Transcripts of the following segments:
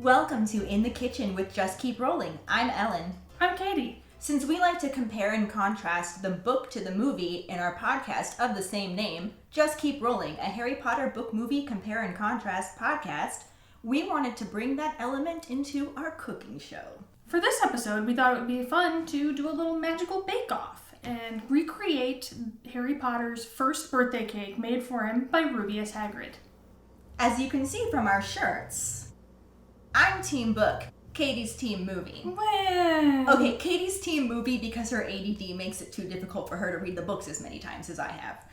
Welcome to In the Kitchen with Just Keep Rowling. I'm Ellen. I'm Keighty. Since we like to compare and contrast the book to the movie in our podcast of the same name, Just Keep Rowling, a Harry Potter book movie compare and contrast podcast, we wanted to bring that element into our cooking show. For this episode, we thought it would be fun to do a little magical bake-off and recreate Harry Potter's first birthday cake made for him by Rubeus Hagrid. As you can see from our shirts, I'm Team Book, Keighty's Team Movie. When? Okay, Keighty's Team Movie because her ADD makes it too difficult for her to read the books as many times as I have.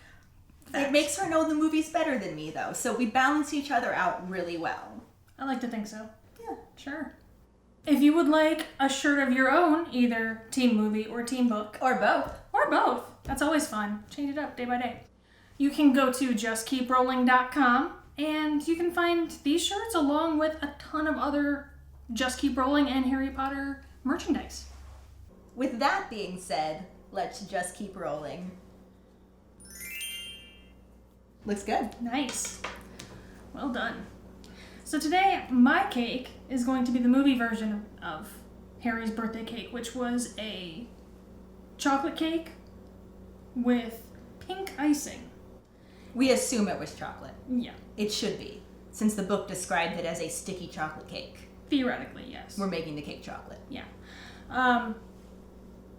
It makes her know the movies better than me, though, so we balance each other out really well. I like to think so. Yeah. Sure. If you would like a shirt of your own, either Team Movie or Team Book. Or both. Or both. That's always fun. Change it up day by day. You can go to justkeeprowling.com and you can find these shirts along with a ton of other Just Keep Rowling and Harry Potter merchandise. With that being said, let's just keep rolling. Looks good. Nice. Well done. So today, my cake is going to be the movie version of Harry's birthday cake, which was a chocolate cake with pink icing. We assume it was chocolate. Yeah. It should be, since the book described it as a sticky chocolate cake. Theoretically, yes. We're making the cake chocolate. Yeah.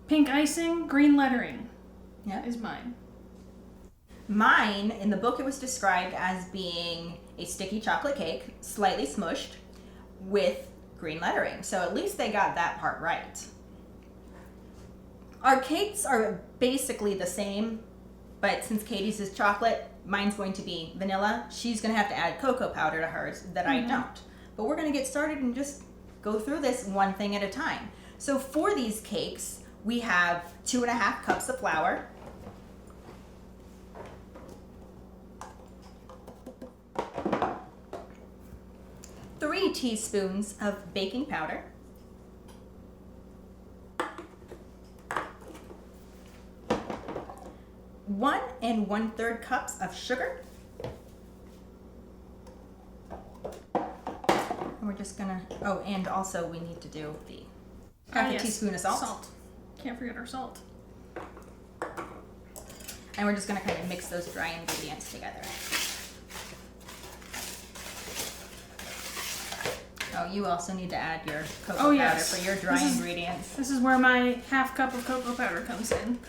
Pink icing, green lettering. Yeah. Is mine. Mine, in the book, it was described as being a sticky chocolate cake, slightly smushed, with green lettering. So at least they got that part right. Our cakes are basically the same, but since Keighty's is chocolate, mine's going to be vanilla. She's going to have to add cocoa powder to hers that I don't. But we're going to get started and just go through this one thing at a time. So for these cakes, we have 2.5 cups of flour, 3 teaspoons of baking powder, 1 1/3 cups of sugar, and we're just gonna, and also we need to do the half a teaspoon of salt. Can't forget our salt. And we're just gonna kind of mix those dry ingredients together. Oh, you also need to add your cocoa powder for your dry ingredients. This is where my half cup of cocoa powder comes in.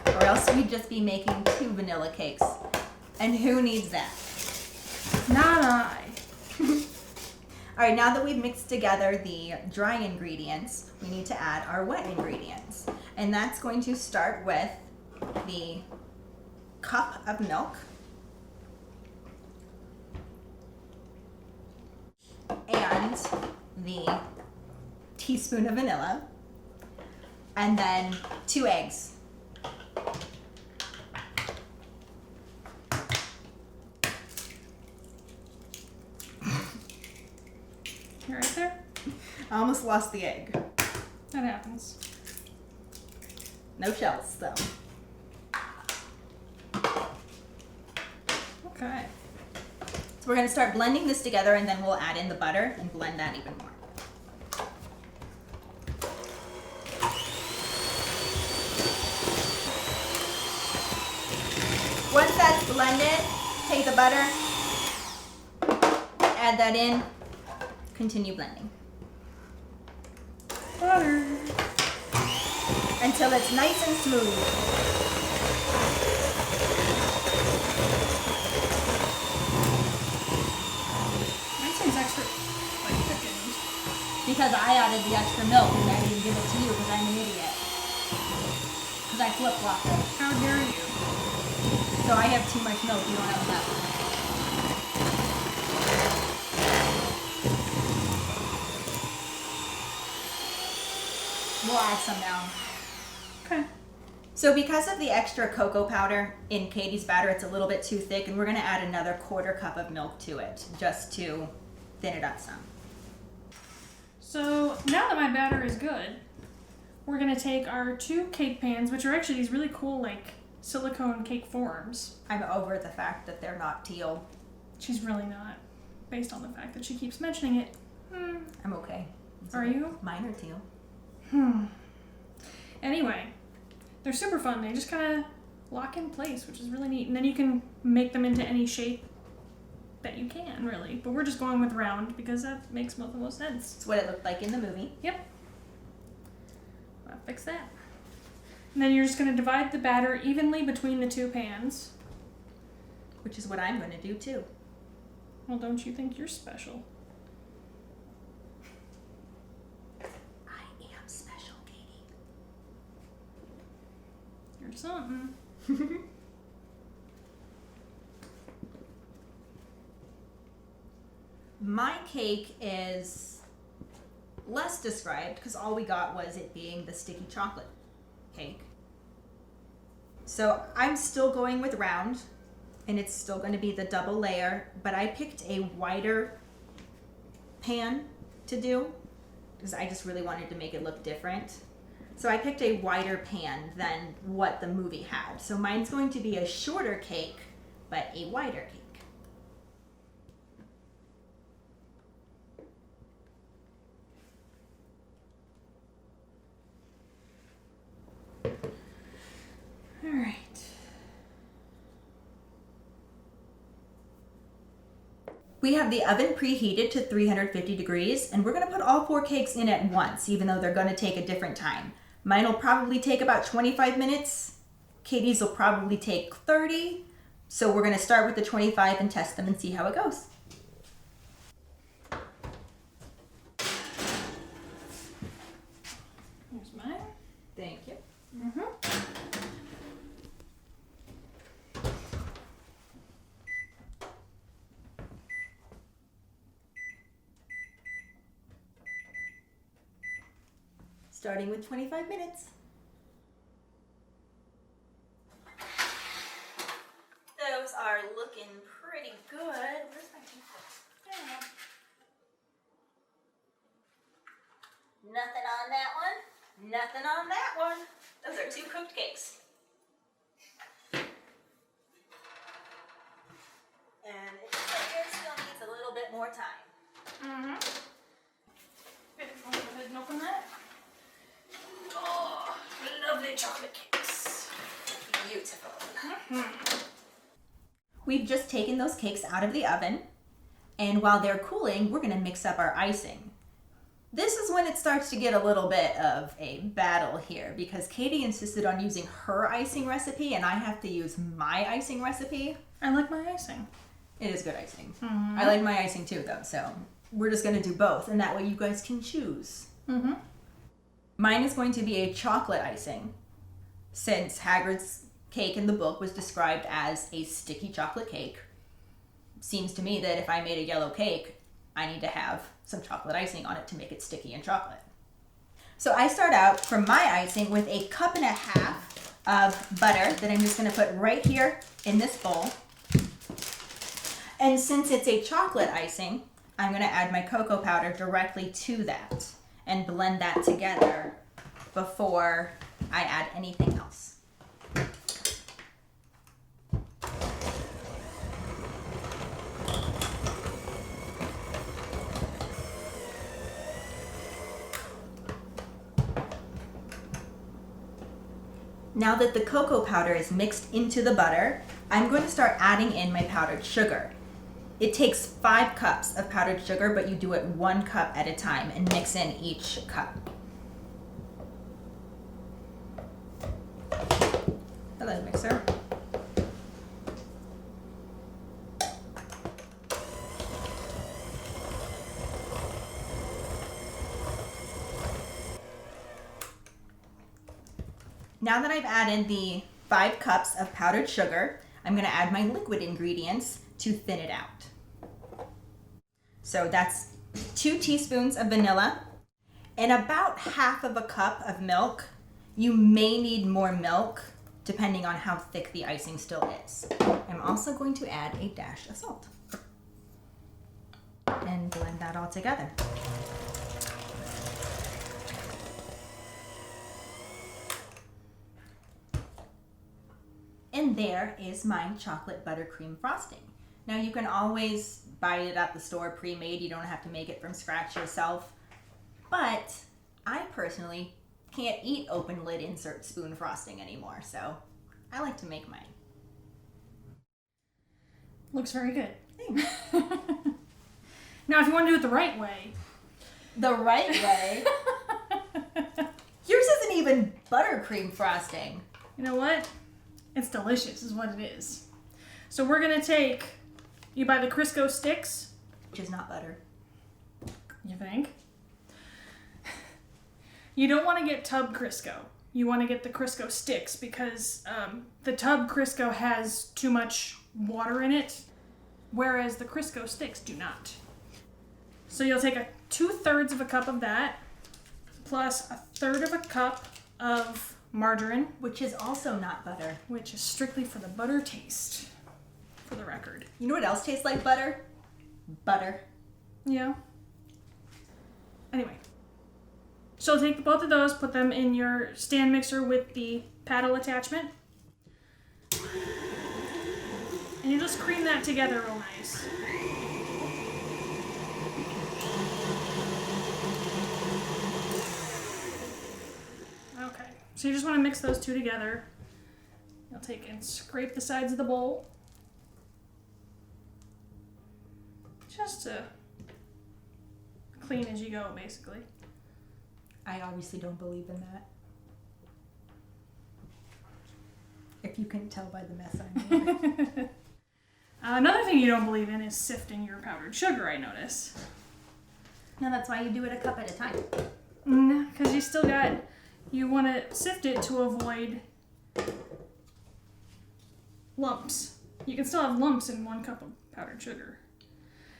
Or else we'd just be making 2 vanilla cakes. And who needs that? Not I. Alright, now that we've mixed together the dry ingredients, we need to add our wet ingredients. And that's going to start with the cup of milk. And the teaspoon of vanilla. And then 2 eggs. You're right there? I almost lost the egg. That happens. No shells, though. Okay. So we're going to start blending this together, and then we'll add in the butter and blend that even more. Once that's blended, take the butter, add that in, continue blending. Butter. Until it's nice and smooth. Mine seems extra, thickened. Because I added the extra milk and I didn't give it to you because I'm an idiot. Because I flip-flopped it. How dare you? So I have too much milk, you don't have enough. We'll add some now. Okay. So because of the extra cocoa powder in Keighty's batter, it's a little bit too thick, and we're going to add another 1/4 cup of milk to it, just to thin it up some. So now that my batter is good, we're going to take our 2 cake pans, which are actually these really cool, silicone cake forms. I'm over the fact that they're not teal. She's really not, based on the fact that she keeps mentioning it I'm okay. Are you? Mine are too. Anyway, they're super fun. They just kind of lock in place, which is really neat. And then you can make them into any shape that you can, really. But we're just going with round because that makes the most sense. It's what it looked like in the movie. Yep. I'll fix that. And then you're just going to divide the batter evenly between the two pans. Which is what I'm going to do too. Well, don't you think you're special? I am special, Keighty. You're something. My cake is less described because all we got was it being the sticky chocolate cake. So I'm still going with round, and it's still going to be the double layer, but I picked a wider pan to do because I just really wanted to make it look different. So I picked a wider pan than what the movie had. So mine's going to be a shorter cake, but a wider cake. All right. We have the oven preheated to 350 degrees, and we're going to put all 4 cakes in at once, even though they're going to take a different time. Mine will probably take about 25 minutes. Keighty's will probably take 30. So we're going to start with the 25 and test them and see how it goes. Here's mine. Thank you. Starting with 25 minutes. Those are looking pretty good. Where's my paper? Nothing on that one. Nothing on that one. Those are 2 cooked cakes. And it looks like yours still needs a little bit more time. Go ahead and open that. Oh, lovely chocolate cakes. Beautiful. We've just taken those cakes out of the oven, and while they're cooling, we're going to mix up our icing. This is when it starts to get a little bit of a battle here because Keighty insisted on using her icing recipe and I have to use my icing recipe. I like my icing. It is good icing. I like my icing too though, so we're just going to do both and that way you guys can choose. Mine is going to be a chocolate icing since Hagrid's cake in the book was described as a sticky chocolate cake. Seems to me that if I made a yellow cake, I need to have some chocolate icing on it to make it sticky and chocolate. So I start out for my icing with a 1.5 cups of butter that I'm just going to put right here in this bowl. And since it's a chocolate icing, I'm going to add my cocoa powder directly to that and blend that together before I add anything else. Now that the cocoa powder is mixed into the butter, I'm going to start adding in my powdered sugar. It takes 5 cups of powdered sugar, but you do it 1 cup at a time and mix in each cup. Hello, mixer. Now that I've added the 5 cups of powdered sugar, I'm going to add my liquid ingredients to thin it out. So that's 2 teaspoons of vanilla and about 1/2 cup of milk. You may need more milk depending on how thick the icing still is. I'm also going to add a dash of salt and blend that all together. And there is my chocolate buttercream frosting. Now you can always buy it at the store pre-made. You don't have to make it from scratch yourself. But I personally can't eat open lid insert spoon frosting anymore, so I like to make mine. Looks very good. Now, if you want to do it the right way. The right way? Yours isn't even buttercream frosting. You know what? It's delicious is what it is. So we're going to take, you buy the Crisco sticks. Which is not butter. You think? You don't want to get tub Crisco. You want to get the Crisco sticks because the tub Crisco has too much water in it, whereas the Crisco sticks do not. So you'll take 2/3 of a cup of that, plus 1/3 of a cup of margarine, Which is also not butter. which is strictly for the butter taste, for the record. You know what else tastes like butter? Butter. Yeah. Anyway. So take both of those, put them in your stand mixer with the paddle attachment. And you just cream that together real nice. Okay, so you just want to mix those two together. You'll take and scrape the sides of the bowl. Just to clean as you go, basically. I obviously don't believe in that. If you can tell by the mess I made. Another thing you don't believe in is sifting your powdered sugar, I notice. No, that's why you do it a cup at a time. Because you want to sift it to avoid lumps. You can still have lumps in 1 cup of powdered sugar.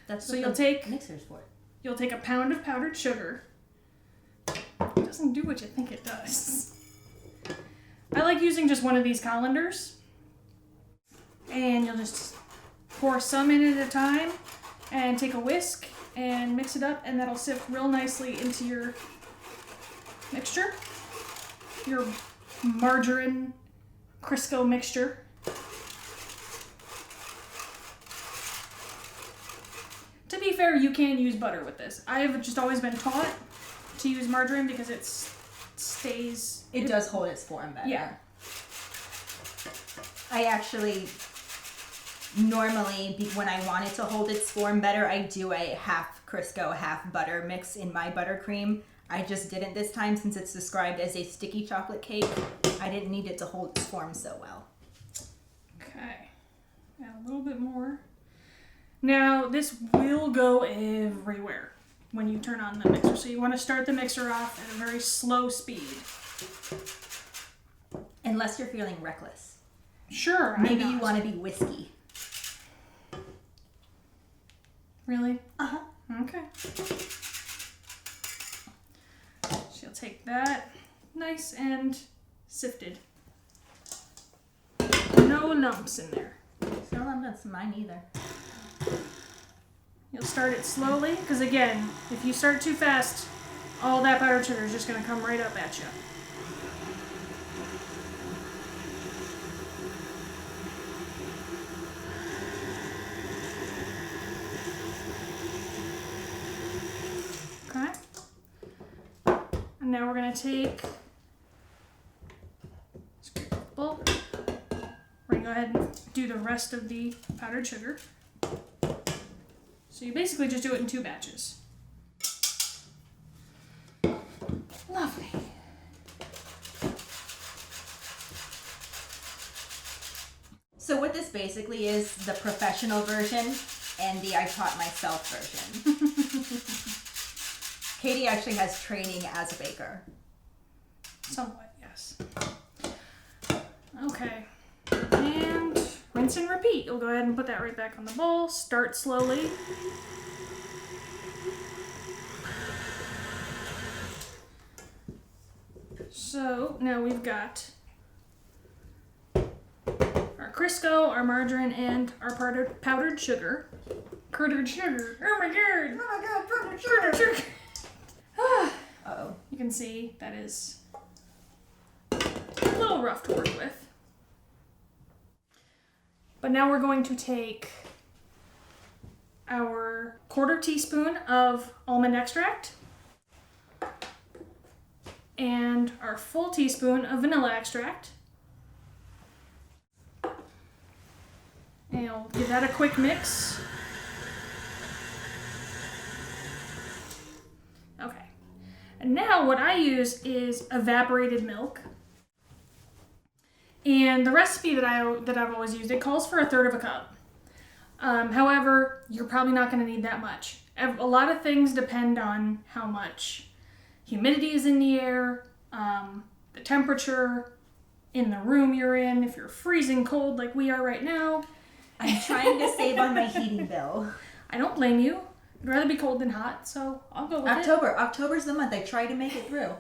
That's So what you'll the take- mixers for. You'll take a pound of powdered sugar. It doesn't do what you think it does. I like using just one of these colanders. And you'll just pour some in at a time and take a whisk and mix it up, and that'll sift real nicely into your mixture. Your margarine Crisco mixture. To be fair, you can use butter with this. I have just always been taught to use margarine because it stays... It does hold its form better. Yeah. I actually, normally, when I want it to hold its form better, I do a half Crisco, half butter mix in my buttercream. I just didn't this time since it's described as a sticky chocolate cake. I didn't need it to hold its form so well. Okay. Add a little bit more. Now, this will go everywhere when you turn on the mixer. So you want to start the mixer off at a very slow speed. Unless you're feeling reckless. Sure, Maybe you want to be whiskey. Really? Uh-huh. Okay. She'll take that nice and sifted. No lumps in there. So that's mine either. You'll start it slowly, because again, if you start too fast, all that powdered sugar is just going to come right up at you. Okay. And now we're going to take bowl. We're going to go ahead and do the rest of the powdered sugar. So you basically just do it in 2 batches. Lovely. So what this basically is the professional version and the I taught myself version. Keighty actually has training as a baker. Somewhat, yes. Okay. And rinse and repeat. You'll go ahead and put that right back on the bowl. Start slowly. So now we've got our Crisco, our margarine, and our powdered sugar. Powdered sugar. Oh my god! Oh my god, powdered Powdered sugar! sugar. Uh-oh. You can see that is a little rough to work with. But now we're going to take our 1/4 teaspoon of almond extract and our full teaspoon of vanilla extract. And I'll give that a quick mix. Okay. And now what I use is evaporated milk. And the recipe that I've always used, it calls for 1/3 cup. However, you're probably not going to need that much. A lot of things depend on how much humidity is in the air, the temperature in the room you're in, if you're freezing cold like we are right now. I'm trying to save on my heating bill. I don't blame you. I'd rather be cold than hot, so I'll go with October. October's the month I try to make it through.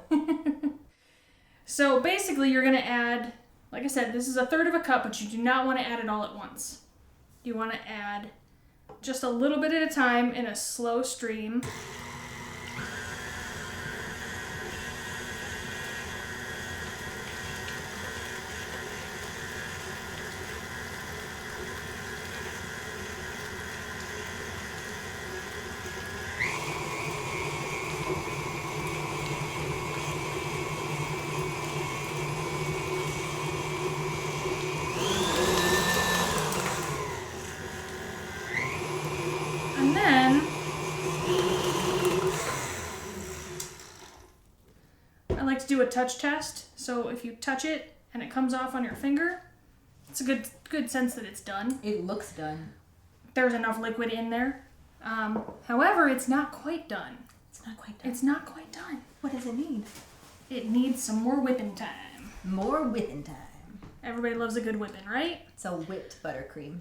So basically you're going to add, like I said, this is 1/3 cup, but you do not want to add it all at once. You want to add just a little bit at a time in a slow stream. And then I like to do a touch test. So if you touch it and it comes off on your finger, it's a good sense that it's done. It looks done. There's enough liquid in there. However, it's not quite done. It's not quite done. It's not quite done. What does it need? It needs some more whipping time. More whipping time. Everybody loves a good whipping, right? It's a whipped buttercream.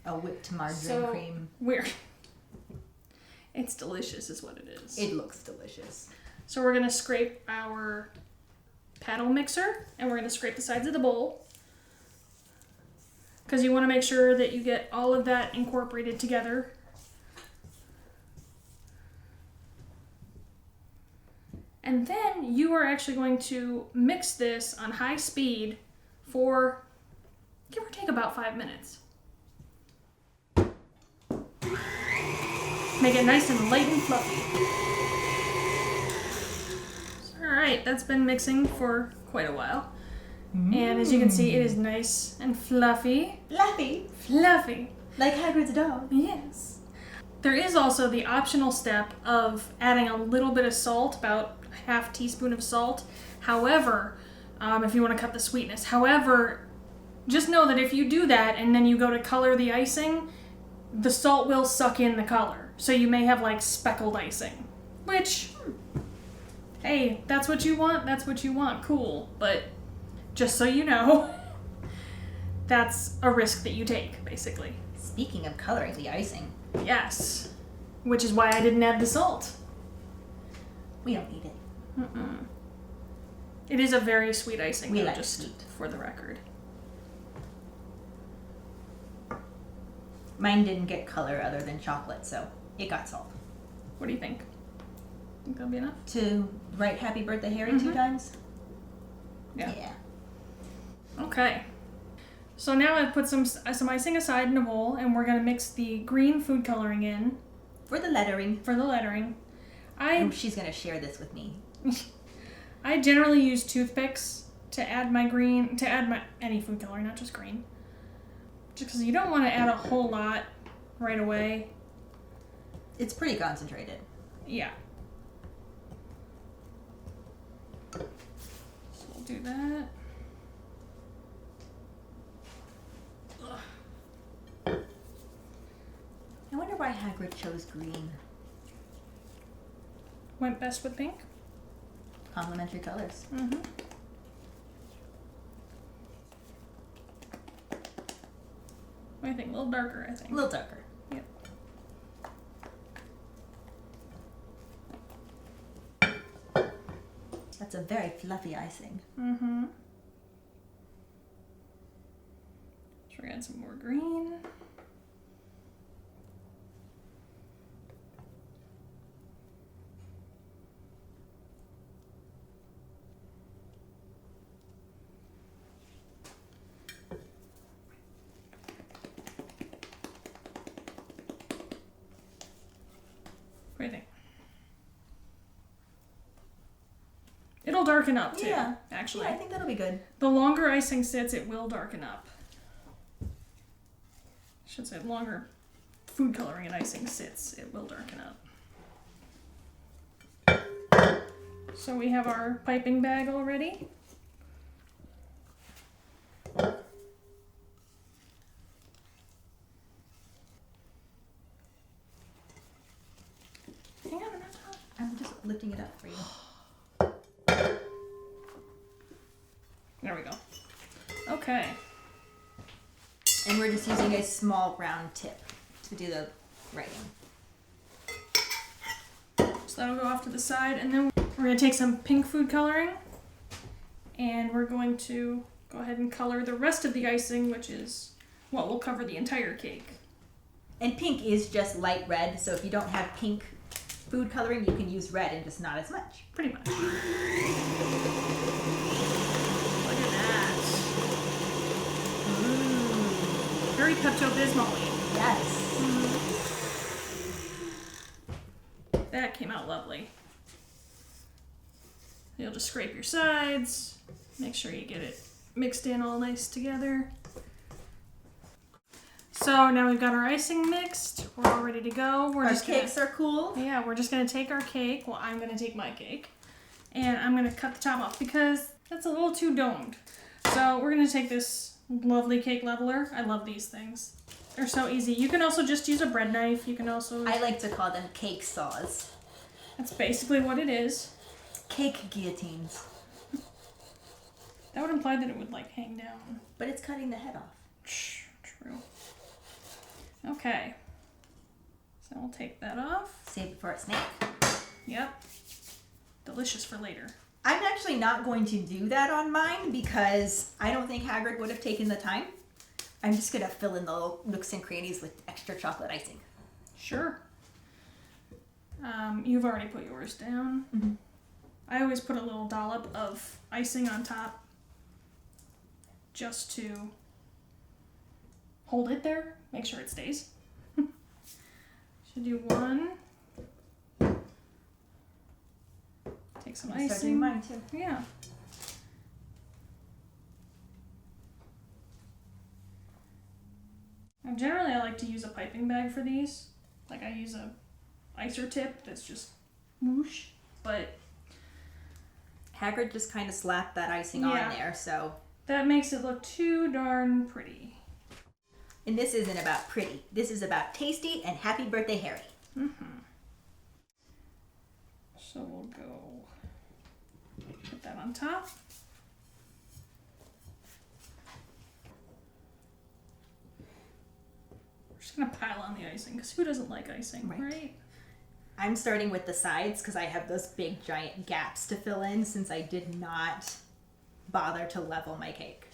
A whipped margarine cream. It's delicious is what it is. It looks delicious. So we're going to scrape our paddle mixer and we're going to scrape the sides of the bowl. Because you want to make sure that you get all of that incorporated together. And then you are actually going to mix this on high speed for, give or take, about 5 minutes. Make it nice and light and fluffy. Alright, that's been mixing for quite a while. And as you can see, it is nice and fluffy. Fluffy. Fluffy. Like Hagrid's dog. Yes. There is also the optional step of adding a little bit of salt, about a 1/2 teaspoon of salt. However, if you want to cut the sweetness. However, just know that if you do that and then you go to color the icing, the salt will suck in the color. So you may have like speckled icing. Which, hey, that's what you want, cool. But just so you know, that's a risk that you take, basically. Speaking of coloring the icing. Yes. Which is why I didn't add the salt. We don't need it. Mm-mm. It is a very sweet icing, We though, like just sweet. for the record. Mine didn't get color other than chocolate, so it got salt. What do you think? Think that'll be enough? To write Happy Birthday Harry 2 times? Yeah. Okay. So now I've put some icing aside in a bowl, and we're going to mix the green food coloring in For the lettering. for the lettering. Oh, she's going to share this with me. I generally use toothpicks to add my any food coloring, not just green. Just because you don't want to add a whole lot right away. It's pretty concentrated. Yeah. So we'll do that. I wonder why Hagrid chose green. Went best with pink. Complementary colors. Mm-hmm. What do you think? A little darker, I think. A little darker. Yep. That's a very fluffy icing. Mm-hmm. So we're gonna add some more green. do you think? It'll darken up too, actually. Yeah, I think that'll be good. The longer icing sits, it will darken up. I should say the longer food coloring and icing sits, it will darken up. So we have our piping bag already. Hang on, I'm just lifting it up for you. there we go. Okay. And we're just using a small round tip to do the writing. So that'll go off to the side, and then we're going to take some pink food coloring, and we're going to go ahead and color the rest of the icing, which is what will cover the entire cake. And pink is just light red, so if you don't have pink food coloring, you can use red and just not as much. Pretty much. Look at that. Ooh. Very Pepto-Bismol-y. Yes. That came out lovely. You'll just scrape your sides, make sure you get it mixed in all nice together. So now we've got our icing mixed. We're all ready to go. Our cakes are cool. Yeah, we're just gonna take our cake. Well, I'm gonna take my cake, and I'm gonna cut the top off because that's a little too domed. So we're gonna take this lovely cake leveler. I love these things. They're so easy. You can also just use a bread knife. You can also... I like to call them cake saws. That's basically what it is. Cake guillotines. That would imply that it would, like, hang down. But it's cutting the head off. True. Okay. So we'll take that off. Save it for a snack. Yep. Delicious for later. I'm actually not going to do that on mine because I don't think Hagrid would have taken the time. I'm just going to fill in the little nooks and crannies with extra chocolate icing. Sure. You've already put yours down. Mm-hmm. I always put a little dollop of icing on top just to hold it there, make sure it stays. Should do one. Take some icing. Start doing mine too. Yeah. And generally I like to use a piping bag for these. Like I use a icer tip that's just whoosh, but Hagrid just kind of slapped that icing on there, so... that makes it look too darn pretty. And this isn't about pretty. This is about tasty and happy birthday, Harry. Mm-hmm. So we'll go put that on top. We're just gonna pile on the icing, because who doesn't like icing, right? I'm starting with the sides because I have those big giant gaps to fill in since I did not bother to level my cake.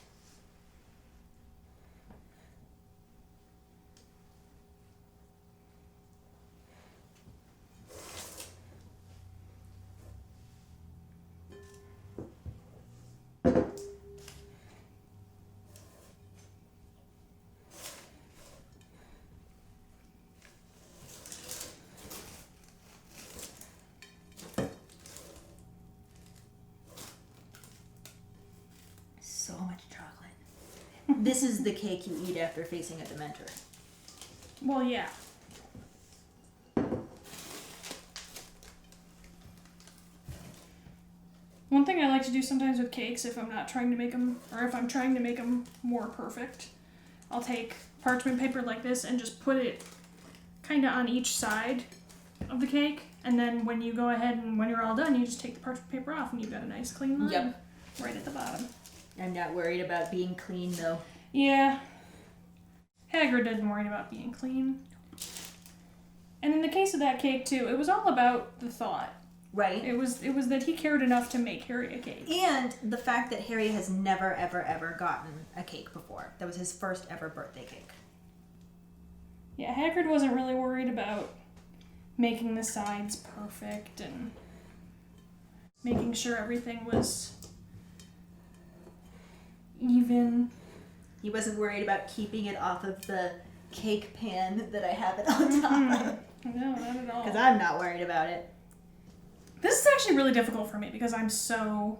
So much chocolate. This is the cake you eat after facing a Dementor. Well, yeah. One thing I like to do sometimes with cakes, if I'm not trying to make them, or if I'm trying to make them more perfect, I'll take parchment paper like this and just put it kind of on each side of the cake, and then when you go ahead and when you're all done, you just take the parchment paper off and you've got a nice clean line right at the bottom. I'm not worried about being clean though. Yeah. Hagrid isn't worried about being clean. And in the case of that cake too, it was all about the thought. Right. It was that he cared enough to make Harry a cake. And the fact that Harry has never, ever, ever gotten a cake before. That was his first ever birthday cake. Yeah, Hagrid wasn't really worried about making the sides perfect and making sure everything was even. He wasn't worried about keeping it off of the cake pan that I have it on top of. No, not at all. Because I'm not worried about it. This is actually really difficult for me because I'm so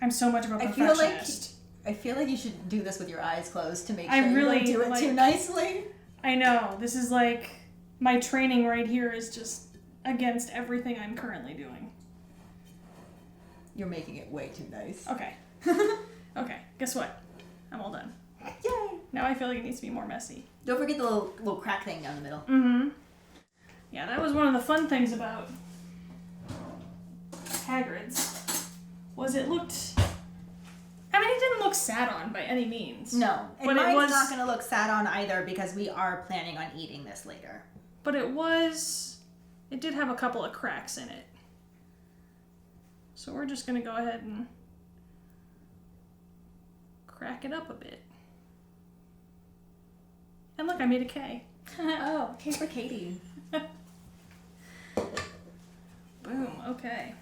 much of a perfectionist. I feel like you should do this with your eyes closed to make I sure really, you don't do it too nicely. I know. This is like, my training right here is just against everything I'm currently doing. You're making it way too nice. Okay. Okay, guess what? I'm all done. Yay! Now I feel like it needs to be more messy. Don't forget the little crack thing down the middle. Mm-hmm. Yeah, that was one of the fun things about Hagrid's, was it looked... I mean, it didn't look sat on by any means. No, and but mine's it was not going to look sat on either because we are planning on eating this later. But it did have a couple of cracks in it. So we're just going to go ahead and crack it up a bit. And look, I made a K. Oh, K for Katie. Boom, okay.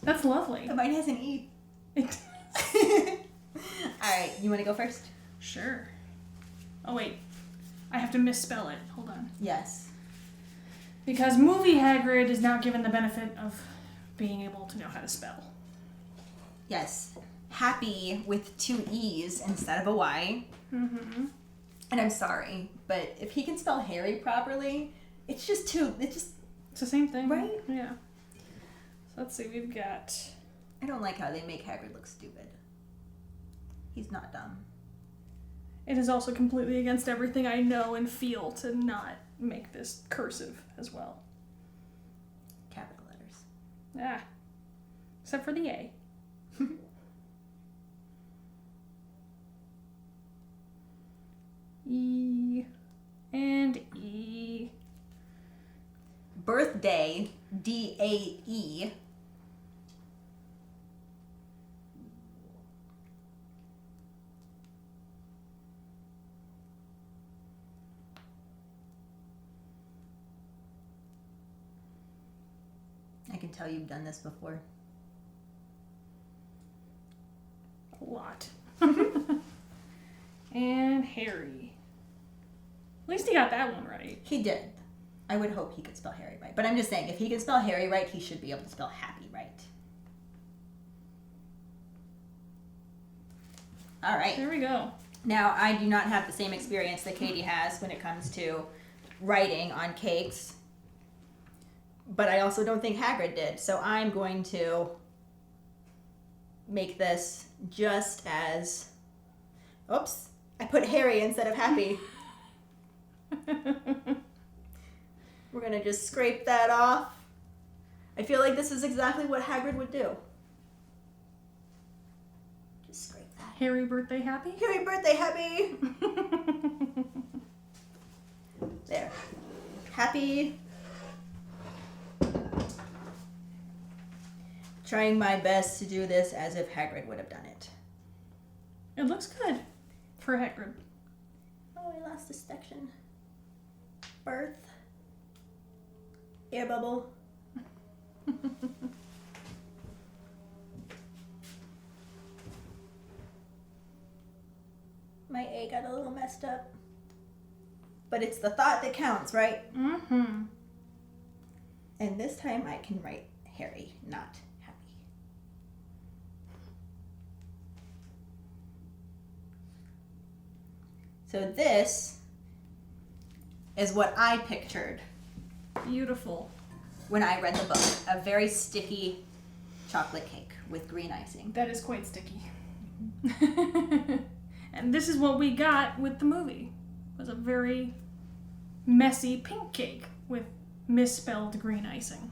That's lovely. But mine has an E. Alright, you want to go first? Sure. Oh, wait. I have to misspell it. Hold on. Yes. Because movie Hagrid is not given the benefit of being able to know how to spell. Yes. Happy with 2 E's instead of a Y. Mm-hmm. And I'm sorry, but if he can spell Harry properly, it's just It's the same thing. Right? Yeah. So let's see, we've got... I don't like how they make Hagrid look stupid. He's not dumb. It is also completely against everything I know and feel to not make this cursive as well. Capital letters. Ah. Except for the A. E and E. Birthday, D-A-E. I can tell you've done this before. A lot. And Harry. At least he got that one right. He did. I would hope he could spell Harry right. But I'm just saying, if he can spell Harry right, he should be able to spell happy right. All right. There we go. Now, I do not have the same experience that Katie has when it comes to writing on cakes. But I also don't think Hagrid did. So I'm going to make this just as... Oops. I put Harry instead of happy. We're going to just scrape that off. I feel like this is exactly what Hagrid would do. Just scrape that. Harry birthday happy? Harry birthday happy! There. Happy. Trying my best to do this as if Hagrid would have done it. It looks good for Hagrid. Oh, I lost this section. Birth. Air bubble. My A got a little messed up. But it's the thought that counts, right? Mm-hmm. And this time I can write Harry, not happy. So this is what I pictured Beautiful. when I read the book. A very sticky chocolate cake with green icing. That is quite sticky. And this is what we got with the movie. It was a very messy pink cake with misspelled green icing.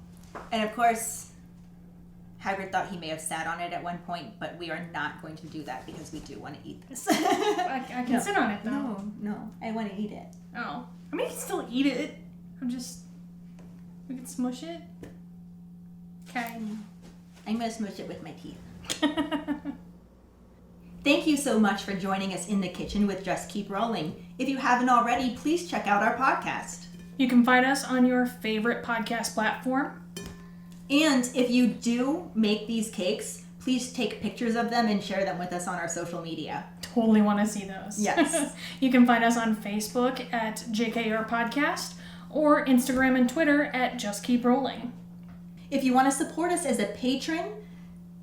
And of course, Hagrid thought he may have sat on it at one point, but we are not going to do that because we do want to eat this. I can sit on it though. No, I want to eat it. Oh. I mean, you can still eat it. We can smush it. Okay. I'm going to smush it with my teeth. Thank you so much for joining us in the kitchen with Just Keep Rolling. If you haven't already, please check out our podcast. You can find us on your favorite podcast platform. And if you do make these cakes, please take pictures of them and share them with us on our social media. Totally want to see those. Yes. You can find us on Facebook at JKR Podcast or Instagram and Twitter at Just Keep Rowling. If you want to support us as a patron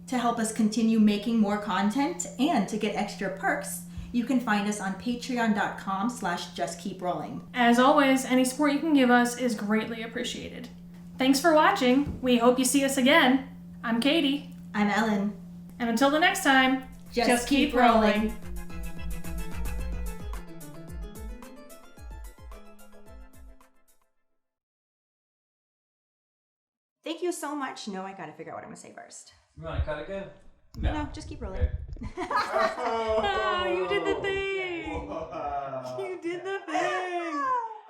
to help us continue making more content and to get extra perks, you can find us on patreon.com/justkeeprolling. As always, any support you can give us is greatly appreciated. Thanks for watching. We hope you see us again. I'm Katie. I'm Ellen. And until the next time, Just keep rolling. Thank you so much. No, I gotta figure out what I'm gonna say first. You want to cut again? No, just keep rolling. Okay. oh, you did the thing. Wow. You did the thing.